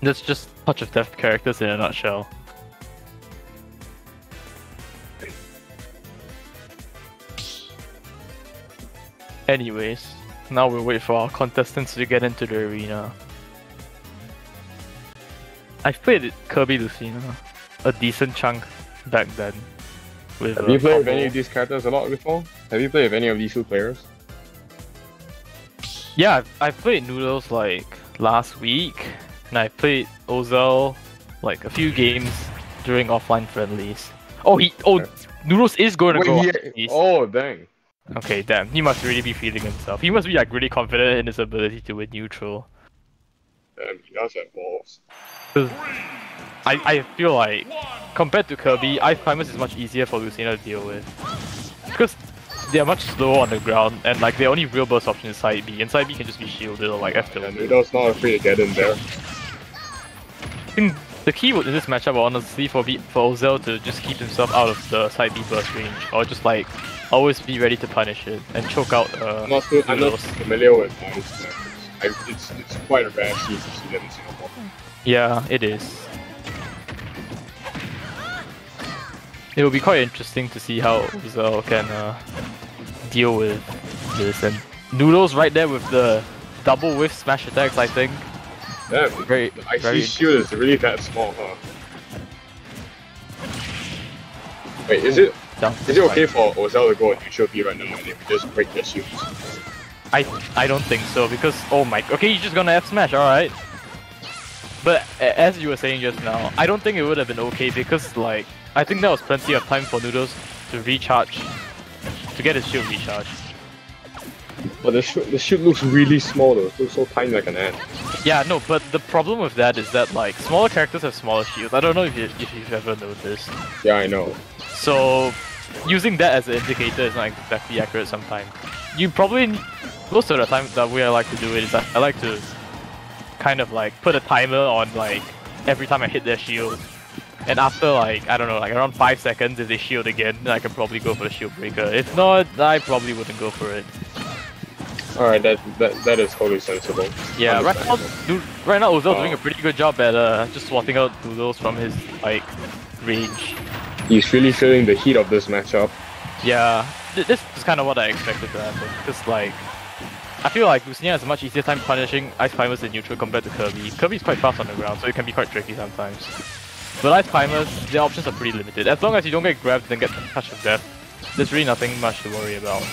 That's just Touch of Death characters in a nutshell. Anyways, now we'll wait for our contestants to get into the arena. I've played Kirby Lucina a decent chunk back then. Have you played with any of these characters a lot before? Have you played with any of these two players? Yeah, I played Noodles like last week, and I played Ozel like a few games during offline friendlies. Noodles is going to go. Oh dang. Okay, damn. He must really be feeling himself. He must be like really confident in his ability to win neutral. Damn, he does have balls. I feel like, compared to Kirby, Ice Climbers is much easier for Lucina to deal with. Because they are much slower on the ground, and like the only real burst option is side B, and side B can just be shielded or like F. Yeah, Noodle's not afraid to get in there. I think the key in this matchup, honestly, for Ozel to just keep himself out of the side B burst range, or just like always be ready to punish it and choke out. I'm not familiar with ice climbers. It's quite a rare scene to see them in Singapore. Yeah, it is. It will be quite interesting to see how Ozel can deal with this, and Noodles right there with the double whiff smash attacks. I think. Yeah, very. The shield is really that small, huh? Wait, is it okay for Ozel to go on neutral B right now and if we just break their shields? I don't think so, because okay, he's just gonna F smash, alright. But as you were saying just now, I don't think it would have been okay because like I think there was plenty of time for Noodles to recharge, to get his shield recharged. But the shield looks really small though, it looks so tiny like an ant. Yeah, no, but the problem with that is that like smaller characters have smaller shields. I don't know if you've ever noticed. Yeah, I know. So using that as an indicator is not exactly accurate sometimes. You probably, most of the time that way I like to do it is that I like to kind of like put a timer on like every time I hit their shield. And after like, I don't know, like around 5 seconds if they shield again, then I can probably go for the shield breaker. If not, I probably wouldn't go for it. Alright, that is totally sensible. Yeah, right now Ozel's doing a pretty good job at just swatting out Noodles from his like range. He's really feeling the heat of this matchup. Yeah, this is kind of what I expected to happen. Because like, I feel like Lucina has a much easier time punishing Ice Climbers in neutral compared to Kirby. Kirby's quite fast on the ground, so it can be quite tricky sometimes. But Ice Climbers, their options are pretty limited. As long as you don't get grabbed and get Touch of Death, there's really nothing much to worry about.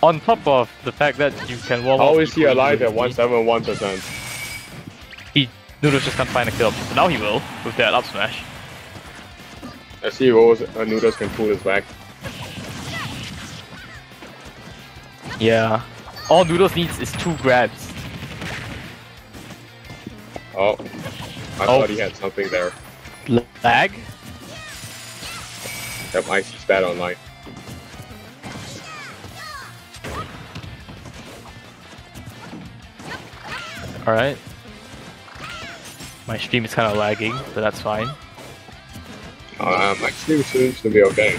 On top of the fact that you can wall off. How is he alive at 171%? Noodles just can't find a kill, but now he will with that up smash. Let's see if Noodles can pull this back. Yeah. All Noodles needs is 2 grabs. Oh. I thought he had something there. Lag? Yep, Ice is bad online. Alright. My stream is kind of lagging, but that's fine. My stream seems to be okay.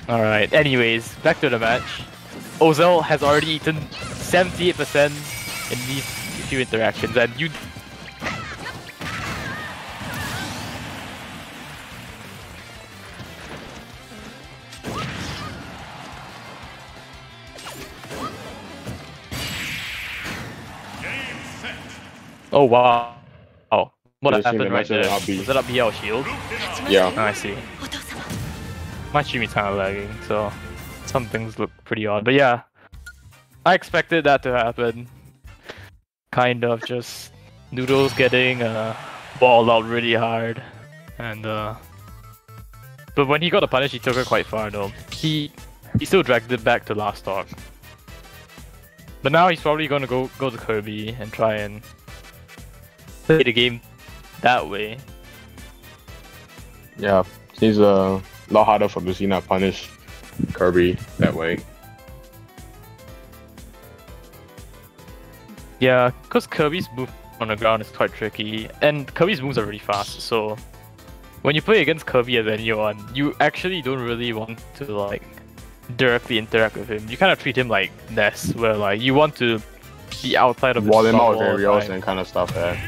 Alright, anyways, back to the match. Ozel has already eaten 78% in these few interactions, and you... Oh wow. Oh, what happened right there? Was that up BL shield? Yeah. Oh, I see. My stream is kind of lagging, so some things look pretty odd. But yeah, I expected that to happen. Kind of just Noodles getting balled out really hard, and but when he got a punish, he took it quite far though. He still dragged it back to last stock. But now he's probably gonna go to Kirby and try and play the game that way. Yeah, it's a lot harder for Lucina to punish Kirby that way. Yeah, because Kirby's move on the ground is quite tricky, and Kirby's moves are really fast, so when you play against Kirby as anyone, you actually don't really want to like directly interact with him. You kind of treat him like Ness, where like you want to be outside of his wall him out bubble all with the aerials time. and kind of stuff there.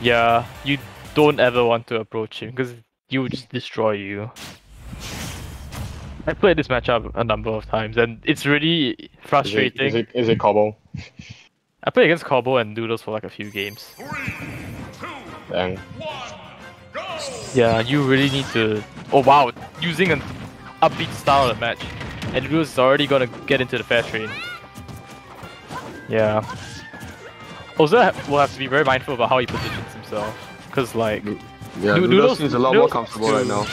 Yeah, you don't ever want to approach him because he would just destroy you. I played this matchup a number of times and it's really frustrating. Is it Cobble? I played against Corbo and Noodles for like a few games. 3, 2, Dang. 1, go! Yeah, you really need to... Oh wow, using an upbeat style of match. And Noodles is already gonna get into the fair train. Yeah. Also, will have to be very mindful about how he positions himself. Because like... Yeah, Noodles seems a lot more comfortable right now.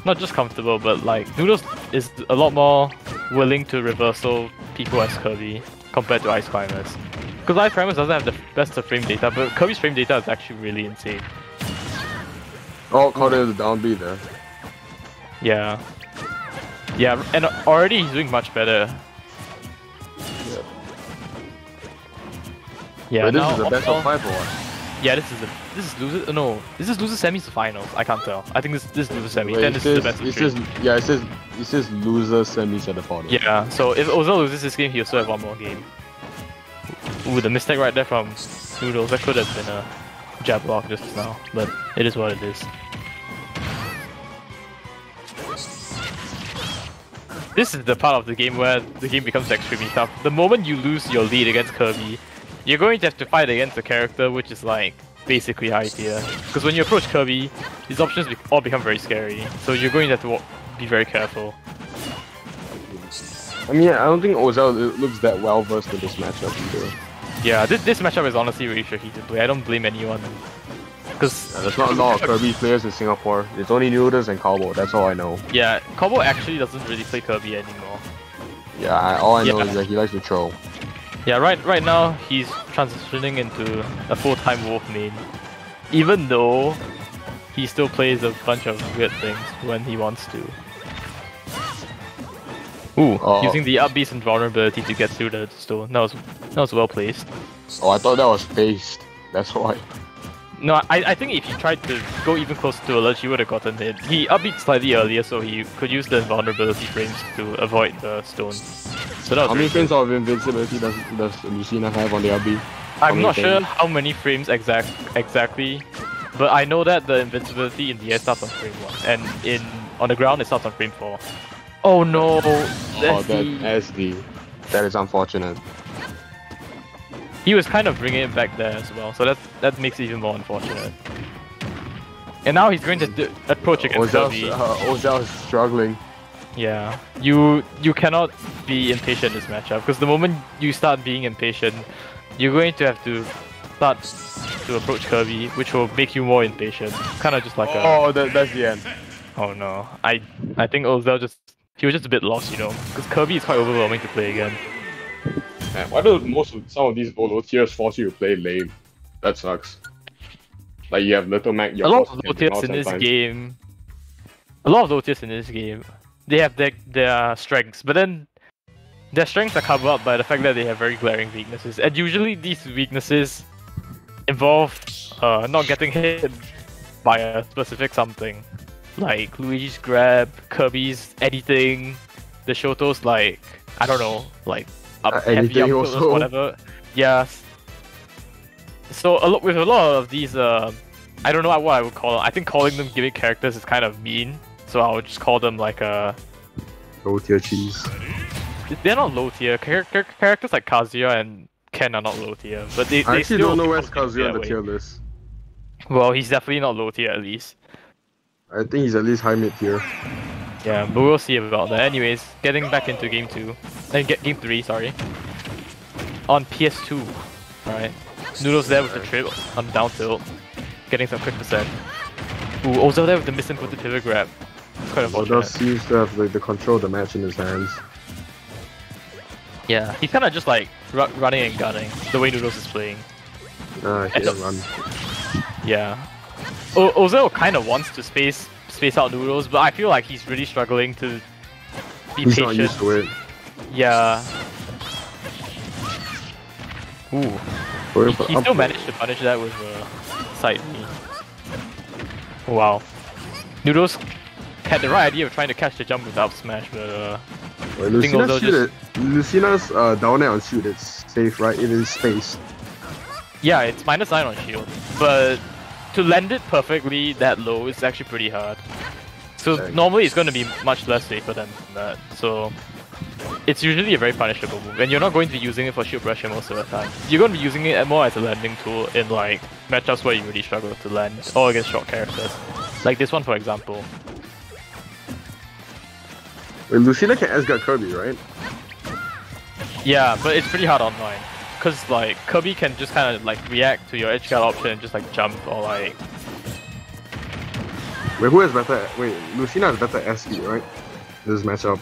Not just comfortable, but like Noodles is a lot more willing to reversal people as Kirby compared to Ice Climbers. Because Ice Climbers doesn't have the best of frame data, but Kirby's frame data is actually really insane. Oh, caught it in the down B there. Yeah. Yeah, and already he's doing much better. Yeah, Wait, this now is the best of 5 or what? Yeah, this is loser. No, this is loser semis to finals. I can't tell. I think this is loser semis. Wait, Then this is the best of it three. says loser semis at the bottom. Yeah, so if Ozil loses this game, he'll still have one more game. Ooh, the mistake right there from Noodles. That could have been a jab block just now, but it is what it is. This is the part of the game where the game becomes extremely tough. The moment you lose your lead against Kirby, you're going to have to fight against a character which is like basically high tier. Because when you approach Kirby, these options all become very scary. So you're going to have to be very careful. I mean, I don't think Ozil looks that well versed in this matchup either. Yeah, this matchup is honestly really tricky to play. I don't blame anyone. Because there's not a lot of Kirby players in Singapore. It's only Noodles and Cowboy, that's all I know. Yeah, Corbo actually doesn't really play Kirby anymore. Yeah, all I know is that he likes to troll. Yeah, right now he's transitioning into a full-time Wolf main. Even though he still plays a bunch of weird things when he wants to. Ooh, using the up beast and vulnerability to get through the stone. That was well placed. Oh, I thought that was spaced. That's why. No, I think if he tried to go even closer to a ledge, he would have gotten hit. He upbeat slightly earlier, so he could use the invulnerability frames to avoid the stone. So that was how many frames of invincibility does Lucina have on the RB? I'm not sure how many frames exactly, but I know that the invincibility in the air starts on frame 1, and on the ground it starts on frame 4. Oh no! That is unfortunate. He was kind of bringing it back there as well, so that makes it even more unfortunate. And now he's going to approach against Kirby. Ozil is struggling. Yeah, you cannot be impatient in this matchup, because the moment you start being impatient, you're going to have to start to approach Kirby, which will make you more impatient. Kind of just like that's the end. Oh no, I think Ozil he was just a bit lost, you know, because Kirby is quite overwhelming to play again. Man, why do some of these low tiers force you to play lane? That sucks. Like you have Little Mac. A lot of low tiers in this game. They have their strengths, but then their strengths are covered up by the fact that they have very glaring weaknesses, and usually these weaknesses involve not getting hit by a specific something, like Luigi's grab, Kirby's anything, the Shoto's like I don't know, like heavy up or whatever. Yeah. So with a lot of these, I don't know what I would call them. I think calling them gimmick characters is kind of mean, so I would just call them like low tier cheese. They're not low tier. Characters like Kazuya and Ken are not low tier, but they I actually still don't know where's Kazuya on the tier list. Well, he's definitely not low tier at least. I think he's at least high mid tier. Yeah, but we'll see about that. Anyways, getting back into game 2. Game 3, sorry. On PS2. Alright. Noodles there with the trip on down tilt. Getting some quick percent. Ooh, Ozil there with the misinputted pivot grab. It's quite unfortunate. Ozil seems to have like, the control of the match in his hands. Yeah, he's kind of just like running and gunning, the way Noodles is playing. He can't run. Yeah. Ozil kind of wants to space out Noodles, but I feel like he's really struggling to be patient. He's not used to it. Yeah. Ooh. He still managed to punish that with side B. Wow. Noodles had the right idea of trying to catch the jump with up smash, but Wait, think Lucina Ozil shoot it. Lucina's down air on shoot, it's safe, right? It is spaced. Yeah, it's -9 on shield, but to land it perfectly that low is actually pretty hard. So Dang. normally it's going to be much less safer than that. So it's usually a very punishable move, and you're not going to be using it for shield pressure most of the time. You're going to be using it more as a landing tool in like matchups where you really struggle to land, or against short characters. Like this one, for example. Wait, Lucina can S-guard Kirby, right? Yeah, but it's pretty hard online. Cause like Kirby can just kind of like react to your edge guard option and just like jump or like. Wait, who has better? Wait, Lucina has better SE, right? This matchup.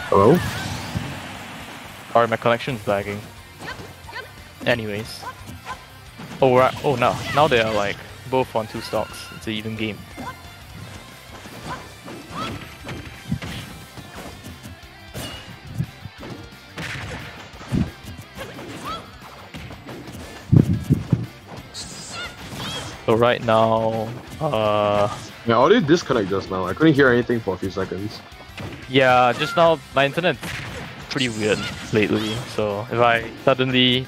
Hello? Sorry, my connection's lagging. Anyways. Oh right. Oh now they are like both on 2 stocks. It's an even game. So right now, Yeah, audio disconnect just now. I couldn't hear anything for a few seconds. yeah, just now my internet's pretty weird lately. So if I suddenly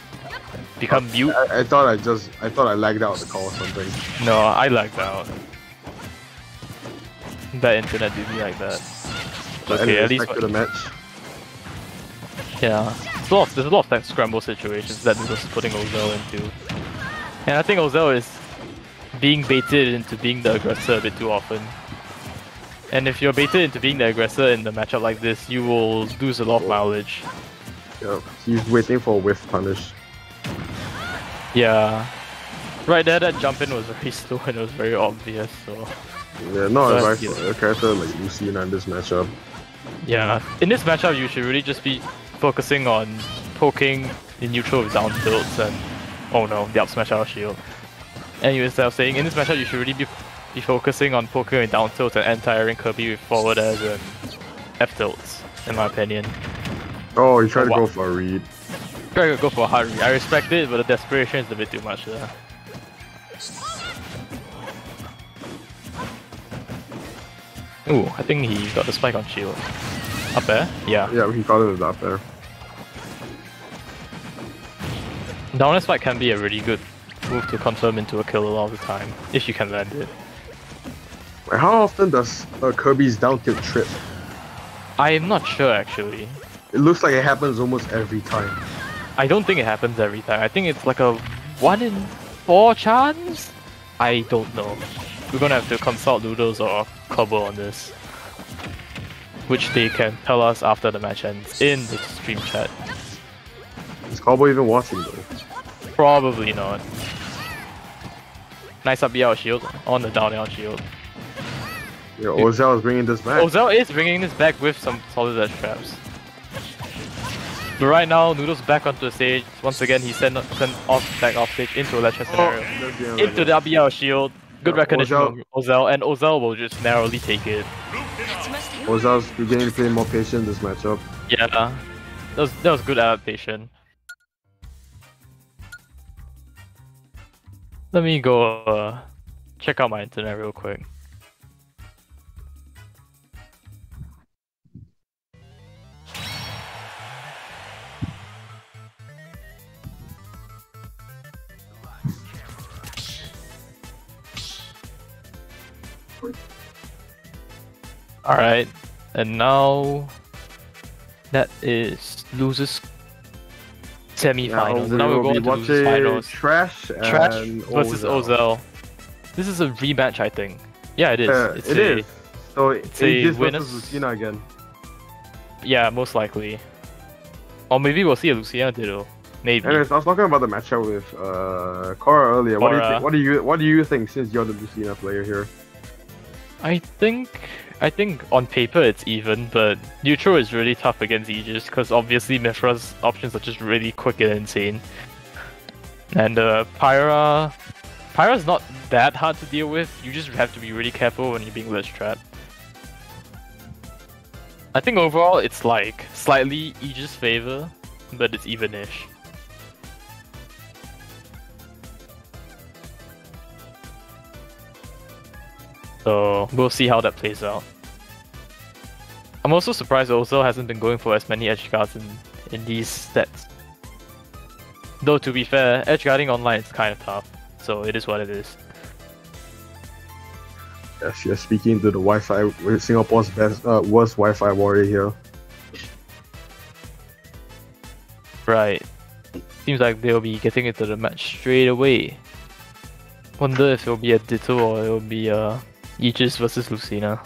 become mute, I thought I lagged out the call or something. no, I lagged out. That internet do me like that. But Okay, anyways, at least back to the match. yeah. There's a lot of that scramble situations that Noodles is putting Ozil into. And I think Ozil is being baited into being the aggressor a bit too often. And if you're baited into being the aggressor in the matchup like this, you will lose a lot of mileage. Yeah, he's waiting for a whiff punish. Yeah. Right there, that jump in was very slow and it was very obvious, so... Yeah, not But, advice yeah. for a character like Lucina in this matchup. Yeah. In this matchup, you should really just be focusing on poking in neutral with down tilts and... Oh no, the up smash out of shield. Anyways, I was saying, in this matchup, you should really be focusing on poking with down tilts and anti-airing Kirby with forward airs and F tilts, in my opinion. Oh, he tried to wow. go for a read. Try to go for a hard read. I respect it, but the desperation is a bit too much there. Ooh, I think he got the spike on shield. Up there? Yeah. Yeah, he caught it up there. Down air spike can be a really good move to confirm into a kill a lot of the time, if you can land it. Wait, how often does Kirby's down tilt trip? I'm not sure actually. It looks like it happens almost every time. I don't think it happens every time. I think it's like a 1 in 4 chance? I don't know. We're gonna have to consult Noodles or Kobo on this. Which they can tell us after the match ends in the stream chat. Is Cowboy even watching though? Probably not. Nice up out shield on the down out shield. Yeah, Ozil is bringing this back. Ozil is bringing this back with some solid edge traps. But right now, Noodles back onto the stage. Once again, he sent back off stage into a ledge trap scenario. Into the WL shield. Good Yeah, recognition from Ozil, and Ozil will just narrowly take it. Ozil's beginning to play more patient this matchup. Yeah, that was good adaptation. Let me go check out my internet real quick. Alright, and now that is losers semi-finals. Now we're going to losers finals. Trash versus Ozil. This is a rematch, I think. Yeah, it is. It is. So it's a versus winners- Lucina again. Yeah, most likely. Or maybe we'll see a Lucina Ditto. Maybe. Anyways, I was talking about the matchup with Cora earlier. What do you Cora. think? What do you think since you're the Lucina player here? I think on paper it's even, but neutral is really tough against Aegis because obviously Mithra's options are just really quick and insane. And Pyra Pyra's not that hard to deal with, you just have to be really careful when you're being ledge trapped. I think overall it's like slightly Aegis favor, but it's even-ish. So we'll see how that plays out. I'm also surprised Ozo hasn't been going for as many edge guards in these sets. Though to be fair, edge guarding online is kind of tough, so it is what it is. Yes, you're speaking to the Wi-Fi, Singapore's best, worst Wi-Fi warrior here. Right. Seems like they'll be getting into the match straight away. Wonder if it'll be a Ditto or it'll be Aegis versus Lucina.